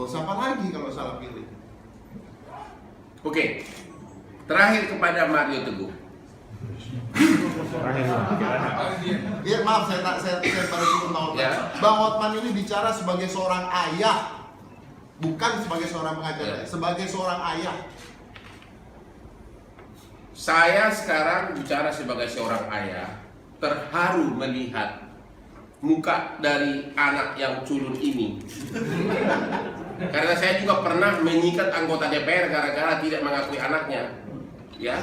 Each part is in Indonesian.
Siapa lagi kalau salah pilih? Oke, terakhir kepada Mario Teguh. Iya, maaf saya baru ikut Bang Hotman. Ya. Bang Hotman ini bicara sebagai seorang ayah, bukan sebagai seorang pengajar, sebagai seorang ayah. Saya sekarang bicara sebagai seorang ayah, terharu melihat muka dari anak yang culun ini. Karena saya juga pernah menyikat anggota DPR gara-gara tidak mengakui anaknya. Ya,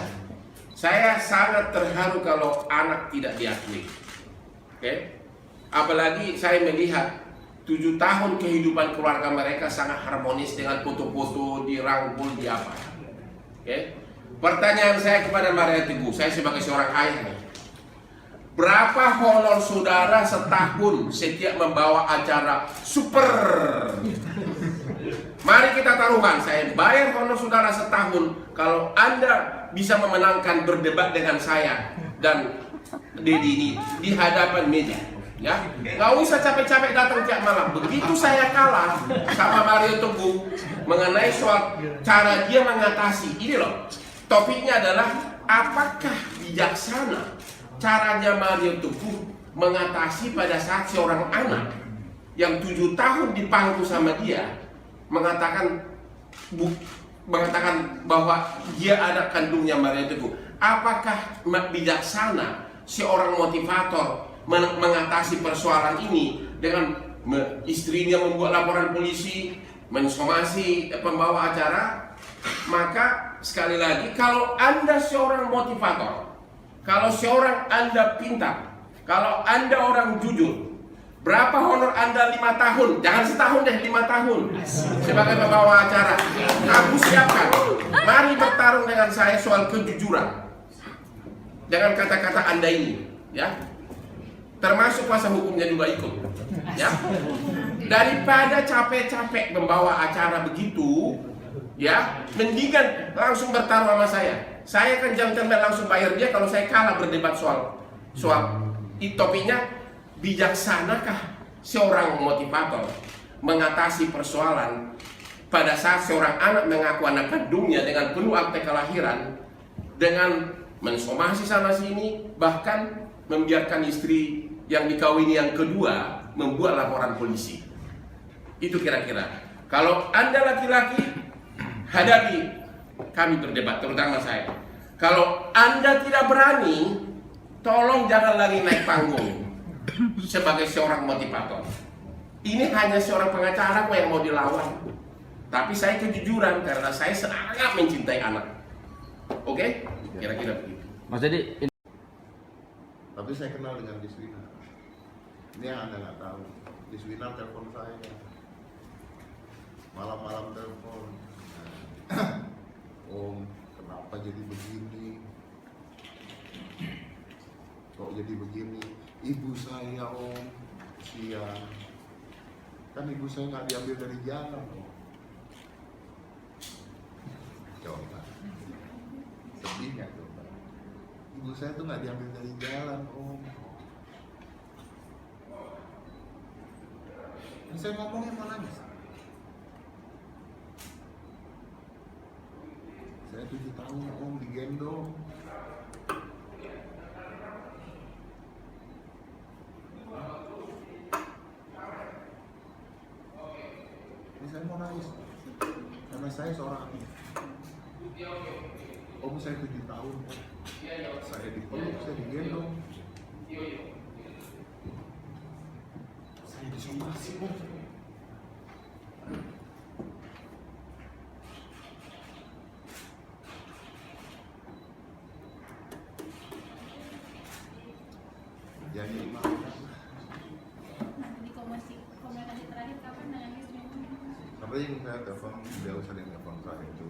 saya sangat terharu kalau anak tidak diakui. Oke, apalagi saya melihat 7 tahun kehidupan keluarga mereka sangat harmonis dengan foto-foto dirangkul di apa. Oke, pertanyaan saya kepada Mario Teguh, saya sebagai seorang ayah nih. Berapa honor saudara setahun setiap membawa acara super? Mari kita taruhan, saya bayar honor saudara setahun kalau Anda bisa memenangkan berdebat dengan saya dan di hadapan media. Ya, nggak usah capek-capek datang tiap malam. Begitu saya kalah sama Mario Teguh mengenai soal cara dia mengatasi, ini loh, topiknya adalah apakah bijaksana caranya Mario Teguh mengatasi pada saat seorang anak yang 7 tahun dipangku sama dia mengatakan bahwa dia anak kandungnya Mario Teguh. Apakah bijaksana seorang motivator mengatasi persoalan ini dengan istrinya membuat laporan polisi, mensomasi pembawa acara? Maka sekali lagi, kalau Anda seorang motivator, kalau seorang Anda pintar, kalau Anda orang jujur, berapa honor Anda 5 tahun? Jangan setahun deh, 5 tahun sebagai pembawa acara. Aku siapkan. Mari bertarung dengan saya soal kejujuran. Dengan kata-kata Anda ini, ya. Termasuk kuasa hukumnya juga ikut, ya. Daripada capek-capek membawa acara begitu, ya, mendingan langsung bertaruh sama saya. Saya akan jam-jamnya langsung bayar dia kalau saya kalah berdebat soal topiknya. Bijaksanakah seorang motivator mengatasi persoalan pada saat seorang anak mengaku anak kandungnya dengan penuh akte kelahiran, dengan mensomasi sana sini, bahkan membiarkan istri yang dikawini yang kedua membuat laporan polisi. Itu kira-kira. Kalau Anda laki-laki, hadapi kami berdebat, terutama saya. Kalau Anda tidak berani, tolong jangan lagi naik panggung sebagai seorang motivator. Ini hanya seorang pengacara kok yang mau dilawan. Tapi saya kejujuran karena saya sangat mencintai anak. Oke? Kira-kira begitu. Mas Dedi, Tapi saya kenal dengan Diswina. Ini yang Anda nggak tahu. Diswina telepon saya. Malam-malam telepon. Om, kenapa jadi begini? Kok jadi begini? Ibu saya, Om, siang. Kan ibu saya nggak diambil dari jalan, Om. Coba. Sedih nggak coba? Ibu saya tuh nggak diambil dari jalan, Om. Ini saya ngomongnya malah nangis. Saya 7 tahun, Om, digendong. Ini saya mau nangis karena saya seorang anak. Om, saya 7 tahun, Om. Saya dipeluk, saya digendong. Saya disomasi, Om. Jadi komunikasi terakhir kapan dengan istri? sampai yang saya telepon, beliau sering telepon terakhir itu.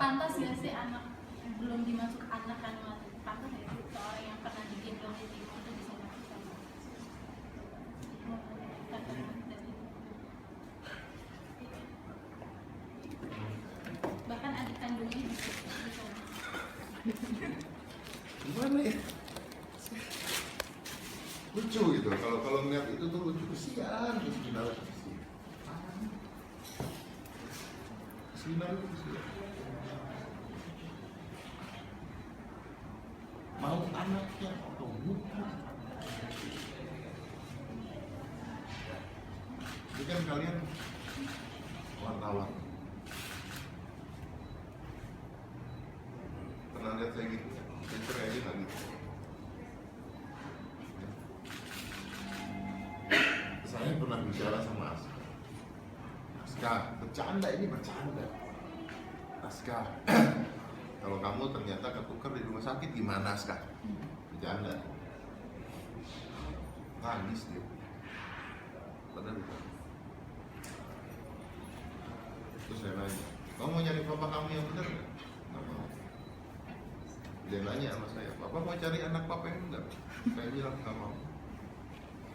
Pantas ya sih anak belum dimasuk anak kandungan, pantas ya sih seorang yang pernah digendong itu bisa melakukan bahkan adik kandungnya bisa. Gimana ya? Lucu gitu, kalau ngeliat itu tuh lucu, kesian terus sebenarnya kesian. Iswinar itu mau anaknya atau bukan. Ini kan kalian wartawan. Pernah lihat saya gitu? Saya cerai aja nggak gitu. Saya pernah bicara sama Aska. Aska, bercanda ini bercanda. Aska, kalau kamu ternyata ketukar di rumah sakit gimana, Aska? Bercanda. Nangis dia. Padahal bukan. Terus saya nanya, kamu mau nyari papa kamu yang benar nggak? Nggak mau. Dia nanya sama saya, papa mau cari anak papa yang benar? Saya bilang nggak mau.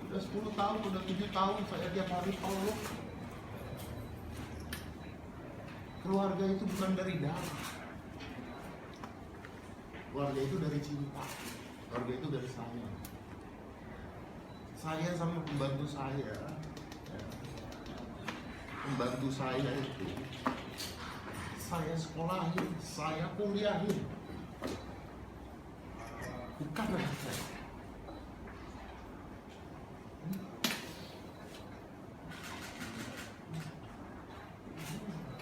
Udah 10 tahun, udah 7 tahun saya tiap hari tolong. Keluarga itu bukan dari darah. Keluarga itu dari cinta. Keluarga itu dari sayang. Saya sama pembantu saya, pembantu saya itu saya sekolahin, saya kuliahin, bukan anak saya.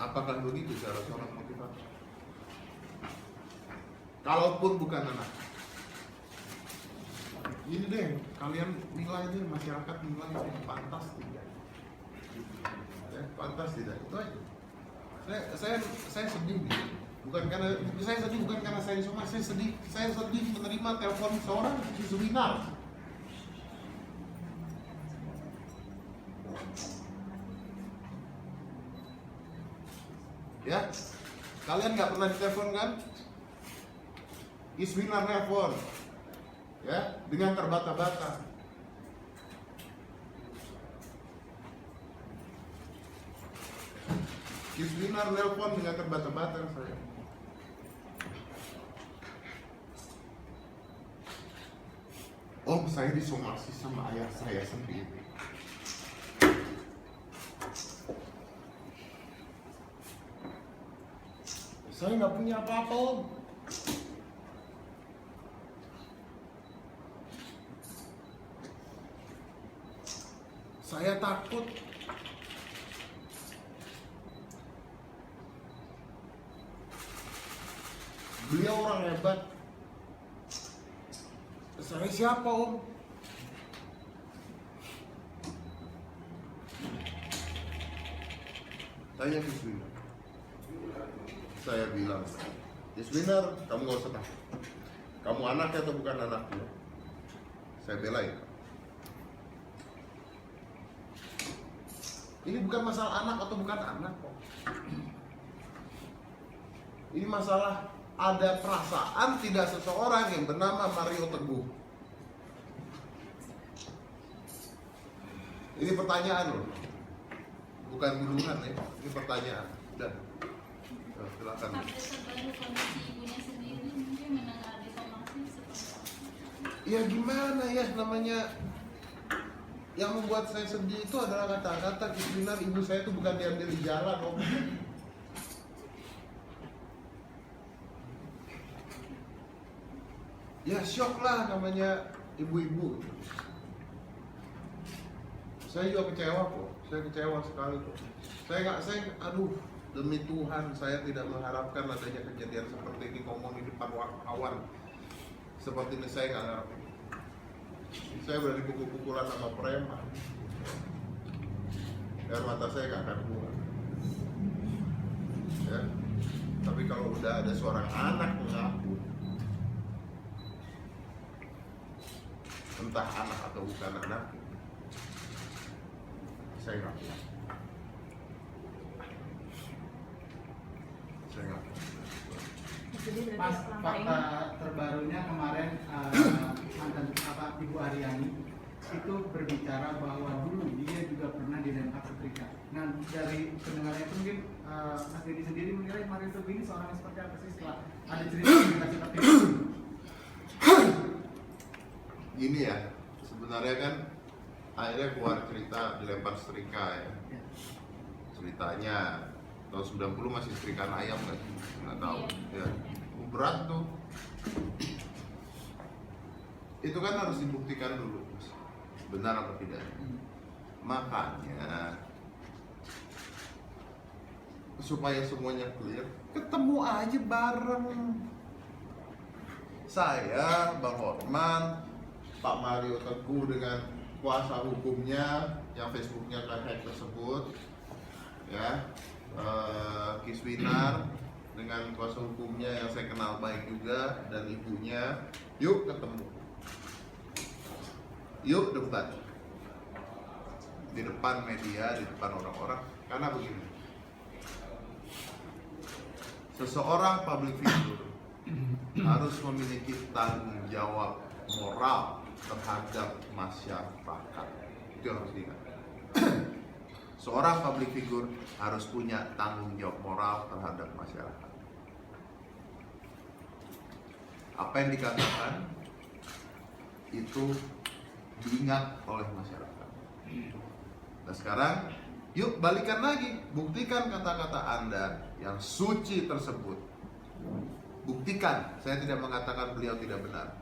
Apakah begitu cara seorang motivator? Kalaupun bukan anak, ini deh, kalian nilai deh, masyarakat nilai deh, pantas tidak? Pantas tidak? Itu aja. Saya sedih gitu. Bukan karena saya sedih, bukan karena saya disomasi, saya sedih menerima telepon seorang si Iswinar. Ya, kalian nggak pernah ditelepon kan? Iswinar telepon, ya, dengan terbata-bata. Iswinar telepon dengan terbata-bata saya. Om, saya disomasi sama ayah saya sendiri. Saya nggak punya apa-apa, Om. Saya takut. Beliau orang hebat. Saya siapa, Om? Tanya ke Iswinar. Saya bilang, Iswinar, kamu gak usah takut. Kamu anaknya atau bukan anaknya? Saya belain. Ini bukan masalah anak atau bukan anak kok. Ini masalah ada perasaan tidak seseorang yang bernama Mario Teguh. Ini pertanyaan loh, bukan tuduhan ya. Ini pertanyaan. Udah, silakan. Update terbaru kondisi ibunya sendiri mungkin mendengar disomasi seperti apa? Ya gimana ya namanya. Yang membuat saya sedih itu adalah kata-kata Iswinar, ibu saya itu bukan diambil di jalan, Om. Ya syok lah namanya ibu-ibu. Saya juga kecewa kok, saya kecewa sekali kok. Aduh, demi Tuhan saya tidak mengharapkan adanya kejadian seperti ini, ngomong di depan wartawan. Seperti ini saya nggak harapin. Saya berani pukul-pukulan sama preman. Air mata saya nggak akan keluar. Ya. Tapi kalau udah ada seorang anak mengaku, entah anak atau bukan anak, saya nggak kuat. Saya nggak kuat. Mas, fakta terbarunya kemarin mantan Ibu Aryani itu berbicara bahwa dulu dia juga pernah dilempar setrika. Nah, dari pendengarnya itu mungkin Mas Deddy sendiri menilai Mario Teguh ini seorang yang seperti apa sih setelah ada cerita seperti itu? Gini ya, sebenarnya kan akhirnya keluar cerita dilempar setrika ya. Ceritanya Tahun 90 masih setrikaan ayam nggak sih? Nggak tahu. Ya, berat tuh. Itu kan harus dibuktikan dulu, benar atau tidak. Makanya supaya semuanya clear, ketemu aja bareng. Saya, Bang Horman, Pak Mario Teguh dengan kuasa hukumnya yang Facebooknya terhack tersebut, ya, Kiswinar dengan kuasa hukumnya yang saya kenal baik juga dan ibunya, yuk ketemu, yuk debat di depan media, di depan orang-orang. Karena begini, seseorang public figure harus memiliki tanggung jawab moral terhadap masyarakat. Itu yang harus diingat. Seorang public figure harus punya tanggung jawab moral terhadap masyarakat. Apa yang dikatakan itu diingat oleh masyarakat. Nah sekarang, yuk balikan lagi, buktikan kata-kata Anda yang suci tersebut. Buktikan, saya tidak mengatakan beliau tidak benar.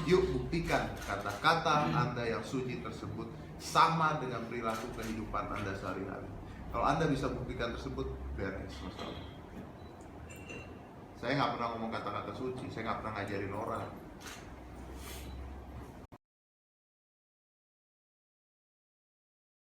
Yuk buktikan kata-kata Anda yang suci tersebut sama dengan perilaku kehidupan Anda sehari-hari. Kalau Anda bisa buktikan tersebut, beres masalah. Saya nggak pernah ngomong kata-kata suci, saya nggak pernah ngajarin orang.